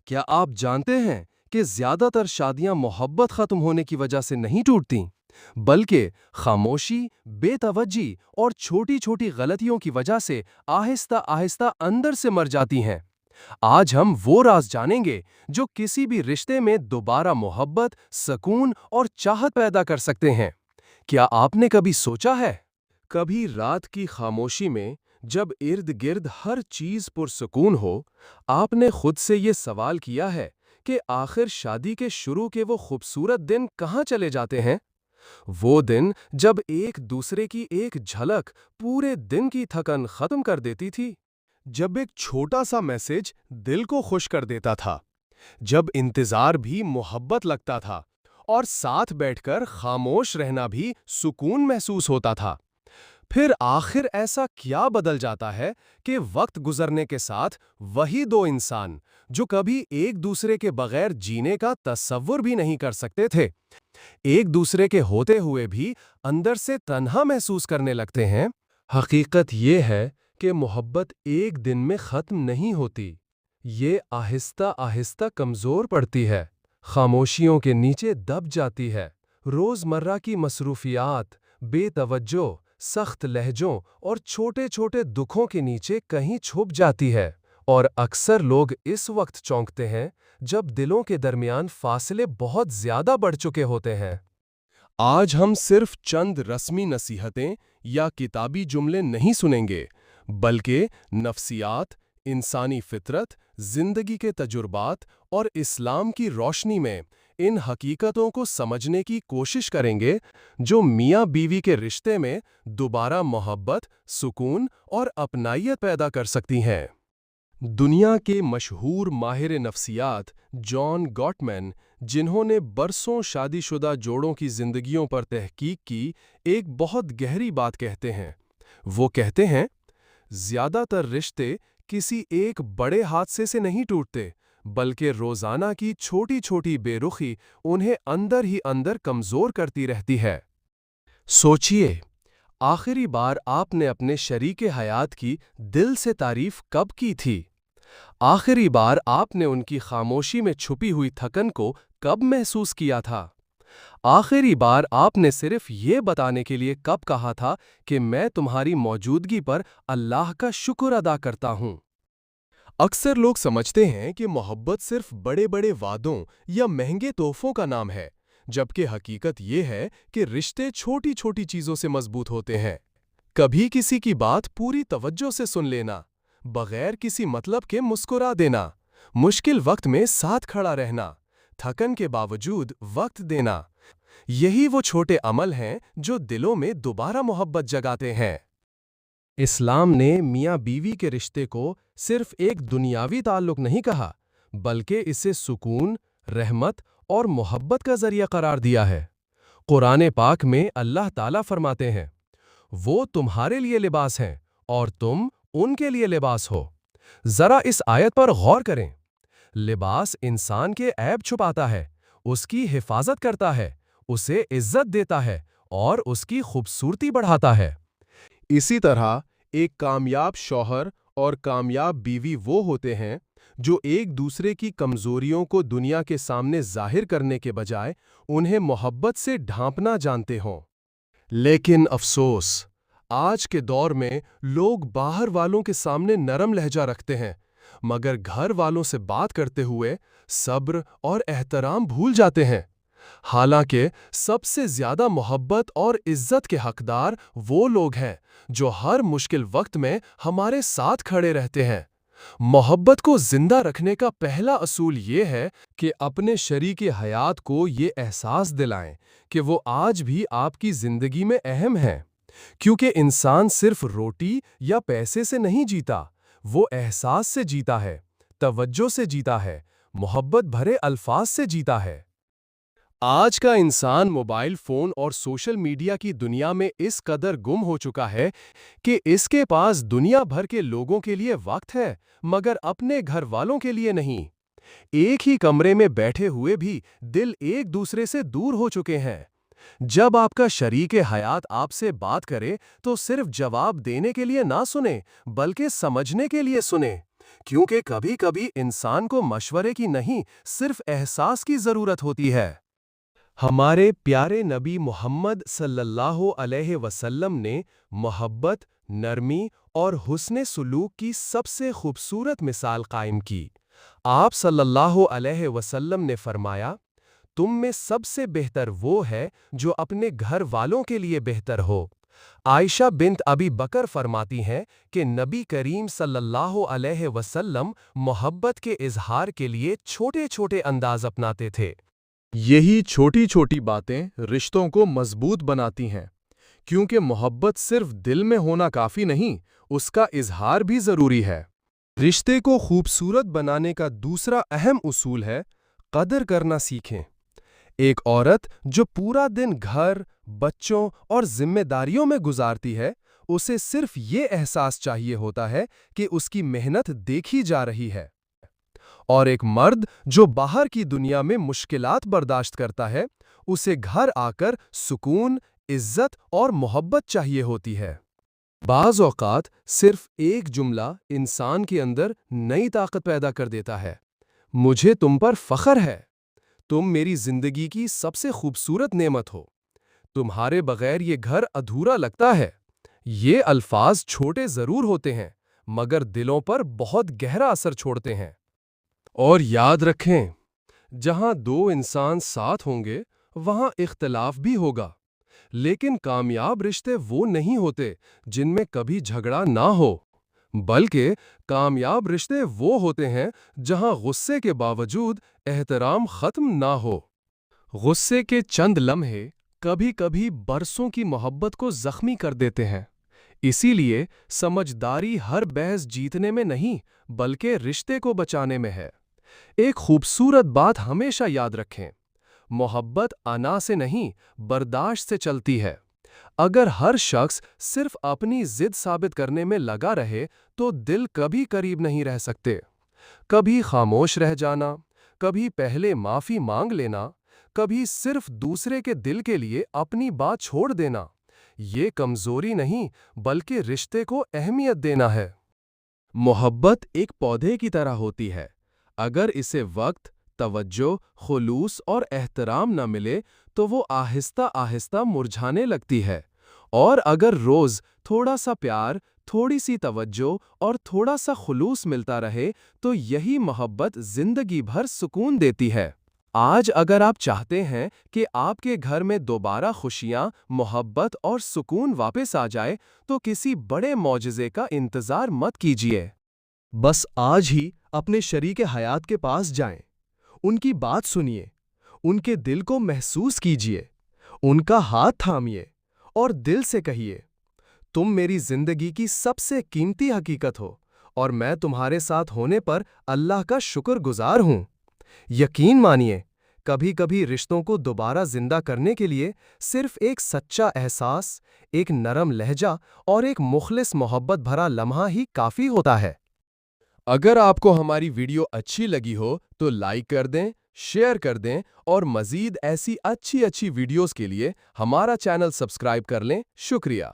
کیا آپ جانتے ہیں کہ زیادہ تر شادیاں محبت ختم ہونے کی وجہ سے نہیں ٹوٹتیں، بلکہ خاموشی، بے توجہی اور چھوٹی چھوٹی غلطیوں کی وجہ سے آہستہ آہستہ اندر سے مر جاتی ہیں؟ آج ہم وہ راز جانیں گے جو کسی بھی رشتے میں دوبارہ محبت، سکون اور چاہت پیدا کر سکتے ہیں۔ کیا آپ نے کبھی سوچا ہے؟ کبھی رات کی خاموشی میں جب ارد گرد ہر چیز پرسکون ہو، آپ نے خود سے یہ سوال کیا ہے کہ آخر شادی کے شروع کے وہ خوبصورت دن کہاں چلے جاتے ہیں؟ وہ دن جب ایک دوسرے کی ایک جھلک پورے دن کی تھکن ختم کر دیتی تھی، جب ایک چھوٹا سا میسج دل کو خوش کر دیتا تھا، جب انتظار بھی محبت لگتا تھا اور ساتھ بیٹھ کر خاموش رہنا بھی سکون محسوس ہوتا تھا۔ پھر آخر ایسا کیا بدل جاتا ہے کہ وقت گزرنے کے ساتھ وہی دو انسان جو کبھی ایک دوسرے کے بغیر جینے کا تصور بھی نہیں کر سکتے تھے، ایک دوسرے کے ہوتے ہوئے بھی اندر سے تنہا محسوس کرنے لگتے ہیں؟ حقیقت یہ ہے کہ محبت ایک دن میں ختم نہیں ہوتی، یہ آہستہ آہستہ کمزور پڑتی ہے، خاموشیوں کے نیچے دب جاتی ہے، روزمرہ کی مصروفیات، بے توجہ، سخت لہجوں اور چھوٹے چھوٹے دکھوں کے نیچے کہیں چھپ جاتی ہے، اور اکثر لوگ اس وقت چونکتے ہیں جب دلوں کے درمیان فاصلے بہت زیادہ بڑھ چکے ہوتے ہیں۔ آج ہم صرف چند رسمی نصیحتیں یا کتابی جملے نہیں سنیں گے، بلکہ نفسیات، انسانی فطرت، زندگی کے تجربات اور اسلام کی روشنی میں ان حقیقتوں کو سمجھنے کی کوشش کریں گے جو میاں بیوی کے رشتے میں دوبارہ محبت، سکون اور اپنائیت پیدا کر سکتی ہیں۔ دنیا کے مشہور ماہر نفسیات جان گاٹمین، جنہوں نے برسوں شادی شدہ جوڑوں کی زندگیوں پر تحقیق کی، ایک بہت گہری بات کہتے ہیں۔ وہ کہتے ہیں، زیادہ تر رشتے کسی ایک بڑے حادثے سے نہیں ٹوٹتے، بلکہ روزانہ کی چھوٹی چھوٹی بے رخی انہیں اندر ہی اندر کمزور کرتی رہتی ہے۔ سوچئے، آخری بار آپ نے اپنے شریک حیات کی دل سے تعریف کب کی تھی؟ آخری بار آپ نے ان کی خاموشی میں چھپی ہوئی تھکن کو کب محسوس کیا تھا؟ آخری بار آپ نے صرف یہ بتانے کے لیے کب کہا تھا کہ میں تمہاری موجودگی پر اللہ کا شکر ادا کرتا ہوں؟ اکثر لوگ سمجھتے ہیں کہ محبت صرف بڑے بڑے وعدوں یا مہنگے تحفوں کا نام ہے، جبکہ حقیقت یہ ہے کہ رشتے چھوٹی چھوٹی چیزوں سے مضبوط ہوتے ہیں۔ کبھی کسی کی بات پوری توجہ سے سن لینا، بغیر کسی مطلب کے مسکرا دینا، مشکل وقت میں ساتھ کھڑا رہنا، تھکن کے باوجود وقت دینا، یہی وہ چھوٹے عمل ہیں جو دلوں میں دوبارہ محبت جگاتے ہیں۔ اسلام نے میاں بیوی کے رشتے کو صرف ایک دنیاوی تعلق نہیں کہا، بلکہ اسے سکون، رحمت اور محبت کا ذریعہ قرار دیا ہے۔ قرآن پاک میں اللہ تعالیٰ فرماتے ہیں، وہ تمہارے لیے لباس ہیں اور تم ان کے لیے لباس ہو۔ ذرا اس آیت پر غور کریں۔ لباس انسان کے عیب چھپاتا ہے، اس کی حفاظت کرتا ہے، اسے عزت دیتا ہے اور اس کی خوبصورتی بڑھاتا ہے۔ اسی طرح ایک کامیاب شوہر اور کامیاب بیوی وہ ہوتے ہیں جو ایک دوسرے کی کمزوریوں کو دنیا کے سامنے ظاہر کرنے کے بجائے انہیں محبت سے ڈھانپنا جانتے ہوں۔ لیکن افسوس، آج کے دور میں لوگ باہر والوں کے سامنے نرم لہجہ رکھتے ہیں، مگر گھر والوں سے بات کرتے ہوئے صبر اور احترام بھول جاتے ہیں۔ حالانکہ سب سے زیادہ محبت اور عزت کے حقدار وہ لوگ ہیں جو ہر مشکل وقت میں ہمارے ساتھ کھڑے رہتے ہیں۔ محبت کو زندہ رکھنے کا پہلا اصول یہ ہے کہ اپنے شریک حیات کو یہ احساس دلائیں کہ وہ آج بھی آپ کی زندگی میں اہم ہیں، کیونکہ انسان صرف روٹی یا پیسے سے نہیں جیتا، وہ احساس سے جیتا ہے، توجہ سے جیتا ہے، محبت بھرے الفاظ سے جیتا ہے۔ آج کا انسان موبائل فون اور سوشل میڈیا کی دنیا میں اس قدر گم ہو چکا ہے کہ اس کے پاس دنیا بھر کے لوگوں کے لیے وقت ہے، مگر اپنے گھر والوں کے لیے نہیں۔ ایک ہی کمرے میں بیٹھے ہوئے بھی دل ایک دوسرے سے دور ہو چکے ہیں۔ جب آپ کا شریک حیات آپ سے بات کرے تو صرف جواب دینے کے لیے نہ سنیں، بلکہ سمجھنے کے لیے سنیں۔ کیونکہ کبھی کبھی انسان کو مشورے کی نہیں، صرف احساس کی ضرورت ہوتی ہے۔ ہمارے پیارے نبی محمد صلی اللہ علیہ وسلم نے محبت، نرمی اور حسن سلوک کی سب سے خوبصورت مثال قائم کی۔ آپ صلی اللہ علیہ وسلم نے فرمایا، تم میں سب سے بہتر وہ ہے جو اپنے گھر والوں کے لیے بہتر ہو۔ عائشہ بنت ابی بکر فرماتی ہیں کہ نبی کریم صلی اللہ علیہ وسلم محبت کے اظہار کے لیے چھوٹے چھوٹے انداز اپناتے تھے۔ یہی چھوٹی چھوٹی باتیں رشتوں کو مضبوط بناتی ہیں، کیونکہ محبت صرف دل میں ہونا کافی نہیں، اس کا اظہار بھی ضروری ہے۔ رشتے کو خوبصورت بنانے کا دوسرا اہم اصول ہے قدر کرنا سیکھیں۔ ایک عورت جو پورا دن گھر، بچوں اور ذمہ داریوں میں گزارتی ہے، اسے صرف یہ احساس چاہیے ہوتا ہے کہ اس کی محنت دیکھی جا رہی ہے۔ اور ایک مرد جو باہر کی دنیا میں مشکلات برداشت کرتا ہے، اسے گھر آ کر سکون، عزت اور محبت چاہیے ہوتی ہے۔ بعض اوقات صرف ایک جملہ انسان کے اندر نئی طاقت پیدا کر دیتا ہے۔ مجھے تم پر فخر ہے۔ تم میری زندگی کی سب سے خوبصورت نعمت ہو۔ تمہارے بغیر یہ گھر ادھورا لگتا ہے۔ یہ الفاظ چھوٹے ضرور ہوتے ہیں، مگر دلوں پر بہت گہرا اثر چھوڑتے ہیں۔ اور یاد رکھیں، جہاں دو انسان ساتھ ہوں گے، وہاں اختلاف بھی ہوگا، لیکن کامیاب رشتے وہ نہیں ہوتے جن میں کبھی جھگڑا نہ ہو، بلکہ کامیاب رشتے وہ ہوتے ہیں جہاں غصے کے باوجود احترام ختم نہ ہو۔ غصے کے چند لمحے کبھی کبھی برسوں کی محبت کو زخمی کر دیتے ہیں۔ اسی لیے سمجھداری ہر بحث جیتنے میں نہیں، بلکہ رشتے کو بچانے میں ہے۔ ایک خوبصورت بات ہمیشہ یاد رکھیں، محبت انا سے نہیں، برداشت سے چلتی ہے۔ اگر ہر شخص صرف اپنی ضد ثابت کرنے میں لگا رہے تو دل کبھی قریب نہیں رہ سکتے۔ کبھی خاموش رہ جانا، کبھی پہلے معافی مانگ لینا، کبھی صرف دوسرے کے دل کے لیے اپنی بات چھوڑ دینا، یہ کمزوری نہیں بلکہ رشتے کو اہمیت دینا ہے۔ محبت ایک پودے کی طرح ہوتی ہے۔ اگر اسے وقت، توجہ، خلوص اور احترام نہ ملے تو وہ آہستہ آہستہ مرجھانے لگتی ہے، اور اگر روز تھوڑا سا پیار، تھوڑی سی توجہ اور تھوڑا سا خلوص ملتا رہے تو یہی محبت زندگی بھر سکون دیتی ہے۔ آج اگر آپ چاہتے ہیں کہ آپ کے گھر میں دوبارہ خوشیاں، محبت اور سکون واپس آ جائے تو کسی بڑے معجزے کا انتظار مت کیجیے۔ بس آج ہی اپنے شریک حیات کے پاس جائیں، ان کی بات سنیے، ان کے دل کو محسوس کیجیے، ان کا ہاتھ تھامیے اور دل سے کہیے، تم میری زندگی کی سب سے قیمتی حقیقت ہو اور میں تمہارے ساتھ ہونے پر اللہ کا شکر گزار ہوں۔ یقین مانیے، کبھی کبھی رشتوں کو دوبارہ زندہ کرنے کے لیے صرف ایک سچا احساس، ایک نرم لہجہ اور ایک مخلص محبت بھرا لمحہ ہی کافی ہوتا ہے۔ اگر آپ کو ہماری ویڈیو اچھی لگی ہو تو لائک کر دیں، شیئر کر دیں اور مزید ایسی اچھی ویڈیوز کے لیے ہمارا چینل سبسکرائب کر لیں۔ شکریہ۔